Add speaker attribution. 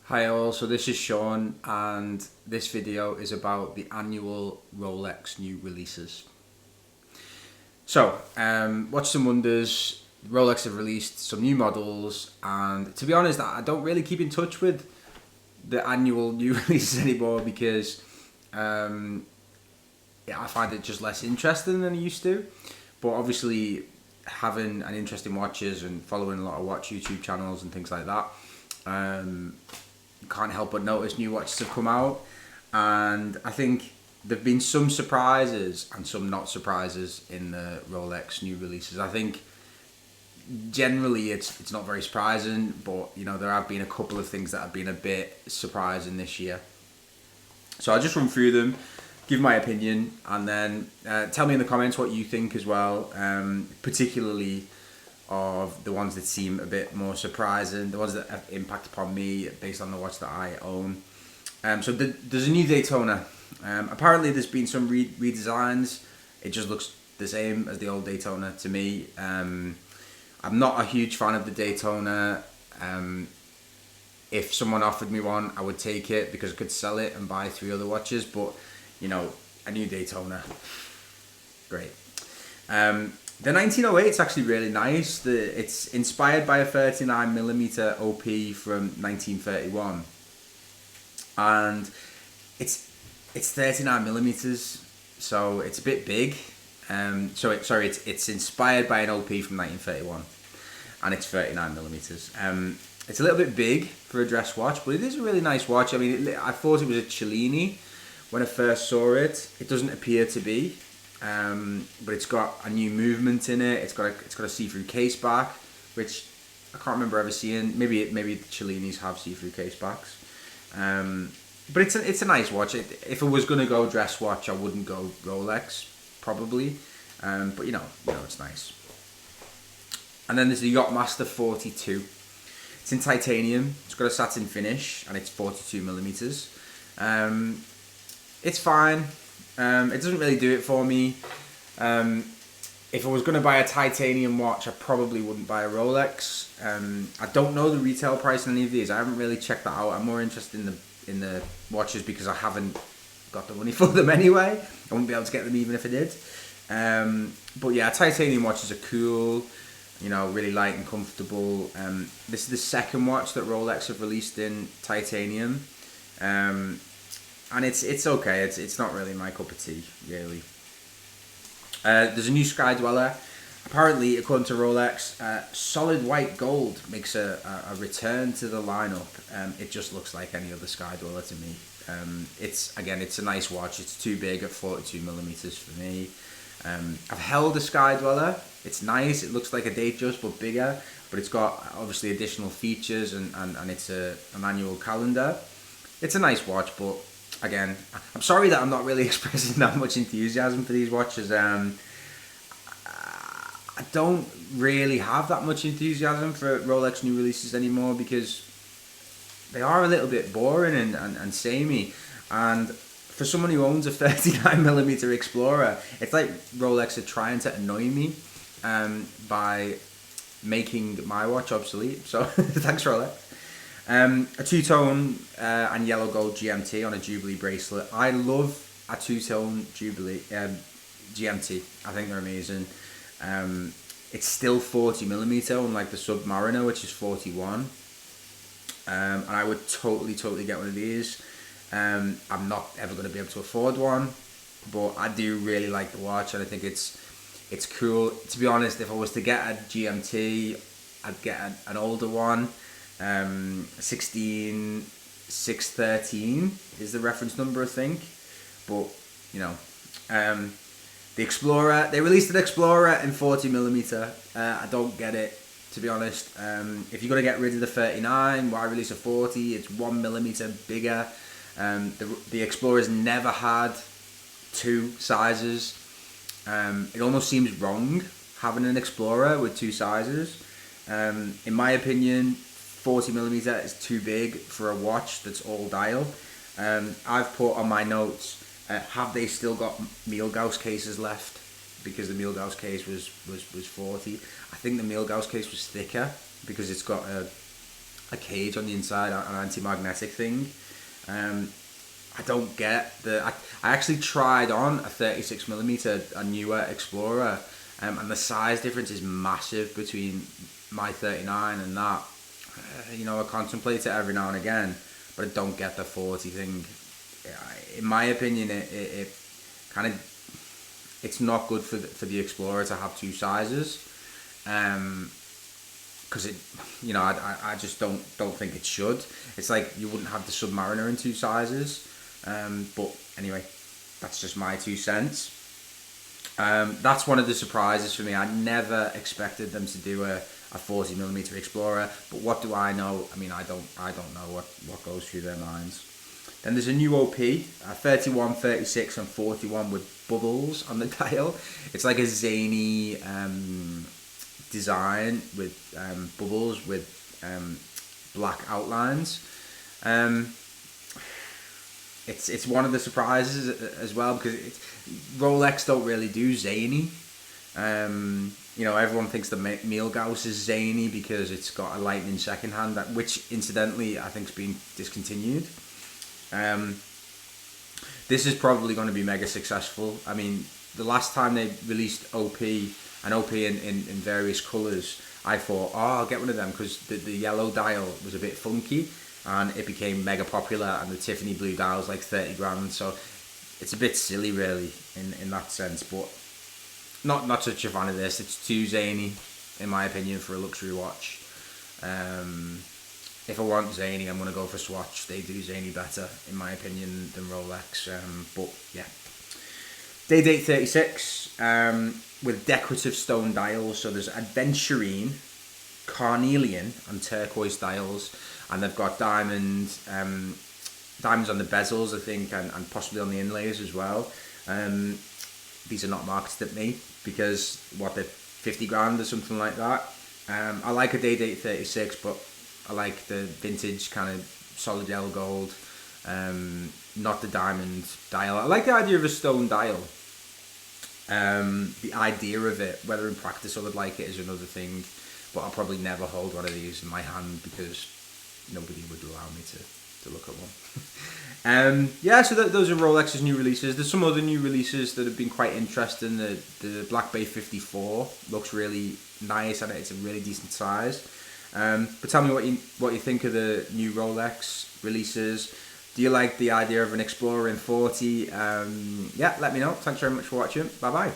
Speaker 1: Hi all, so this is Sean and this video is about the annual Rolex new releases. So, Watches and Wonders, Rolex have released some new models, and to be honest, I don't really keep in touch with the annual new releases anymore because I find it just less interesting than I used to. But obviously, having an interest in watches and following a lot of watch YouTube channels and things like that, can't help but notice new watches have come out, and I think there've been some surprises and some not surprises in the Rolex new releases. I think generally it's not very surprising, but there have been a couple of things that have been a bit surprising this year. So I'll just run through them, give my opinion, and then tell me in the comments what you think as well, particularly of the ones that seem a bit more surprising, the ones that have impact upon me based on the watch that I own. There's a new Daytona. Apparently there's been some redesigns. It just looks the same as the old Daytona to me. I'm not a huge fan of the Daytona. If someone offered me one, I would take it because I could sell it and buy 3 other watches, but a new Daytona, great. The 1908 is actually really nice. It's inspired by a 39mm OP from 1931, and it's 39mm, so it's a bit big. It's inspired by an OP from 1931, and it's 39mm. It's a little bit big for a dress watch, but it is a really nice watch. I mean, I thought it was a Cellini when I first saw it. It doesn't appear to be. But it's got a new movement in it. It's got a see-through case back, which I can't remember ever seeing. Maybe the Cellinis have see-through case backs. But it's a nice watch. If I was gonna go dress watch, I wouldn't go Rolex probably. But it's nice. And then there's the Yachtmaster 42. It's in titanium. It's got a satin finish and it's 42mm. It's fine. It doesn't really do it for me. If I was going to buy a titanium watch, I probably wouldn't buy a Rolex. I don't know the retail price on any of these. I haven't really checked that out. I'm more interested in the watches because I haven't got the money for them anyway. I wouldn't be able to get them even if I did. But yeah, titanium watches are cool. Really light and comfortable. This is the second watch that Rolex have released in titanium. And it's okay. It's not really my cup of tea, really. There's a new Sky Dweller. Apparently, according to Rolex, solid white gold makes a return to the lineup. It just looks like any other Sky Dweller to me. It's a nice watch. It's too big at 42mm for me. I've held a Sky Dweller. It's nice. It looks like a Datejust but bigger. But it's got obviously additional features and it's an annual calendar. It's a nice watch, but again, I'm sorry that I'm not really expressing that much enthusiasm for these watches. I don't really have that much enthusiasm for Rolex new releases anymore because they are a little bit boring and samey. And for someone who owns a 39mm Explorer, it's like Rolex are trying to annoy me by making my watch obsolete. So thanks, Rolex. A two-tone and yellow gold GMT on a Jubilee bracelet. I love a two-tone Jubilee GMT. I think they're amazing. It's still 40mm, unlike the Submariner, which is 41. And I would totally get one of these. I'm not ever going to be able to afford one, but I do really like the watch, and I think it's cool. To be honest, if I was to get a GMT, I'd get an older one. 16613 is the reference number, I think. But the Explorer, they released an Explorer in 40mm. I don't get it, to be honest. If you're gonna get rid of the 39, why release a 40? It's 1mm bigger. The Explorer's never had 2 sizes. It almost seems wrong having an Explorer with 2 sizes. In my opinion, 40mm is too big for a watch that's all dial. I've put on my notes, have they still got Milgauss cases left? Because the Milgauss case was 40. I think the Milgauss case was thicker because it's got a a cage on the inside, an anti-magnetic thing. I don't get I actually tried on a 36mm, a newer Explorer, and the size difference is massive between my 39 and that. I contemplate it every now and again, but I don't get the 40 thing. In my opinion, it kind of, it's not good for the Explorer to have two sizes, because I just don't think it should. It's like you wouldn't have the Submariner in two sizes, but anyway, that's just my 2 cents. That's one of the surprises for me. I never expected them to do a 40mm Explorer, but what do I know? I mean, I don't know what goes through their minds. Then there's a new OP, 31, 36 and 41 with bubbles on the dial. It's like a zany design with bubbles with black outlines. It's one of the surprises as well, because Rolex don't really do zany. Everyone thinks the Milgauss is zany because it's got a lightning second hand, which incidentally I think's been discontinued. This is probably going to be mega successful. I mean, the last time they released OP in various colours, I thought, I'll get one of them, because the yellow dial was a bit funky and it became mega popular, and the Tiffany blue dial was like 30 grand, so it's a bit silly really in that sense, but not such a fan of this. It's too zany in my opinion for a luxury watch. If I want zany, I'm going to go for Swatch. They do zany better in my opinion than Rolex, but yeah. Day date 36 with decorative stone dials. So there's Adventurine, Carnelian and turquoise dials, and they've got diamonds on the bezels, I think, and possibly on the inlays as well. These are not marketed at me because they're 50 grand or something like that. I like a day date 36, but I like the vintage kind of solid yellow gold, not the diamond dial. I like the idea of a stone dial. The idea of it, whether in practice I would like it, is another thing, but I'll probably never hold one of these in my hand because nobody would allow me to look at one. So those are Rolex's new releases. There's some other new releases that have been quite interesting. The Black Bay 54 looks really nice and it's a really decent size. But tell me what you think of the new Rolex releases. Do you like the idea of an Explorer in 40? Let me know. Thanks very much for watching. Bye bye.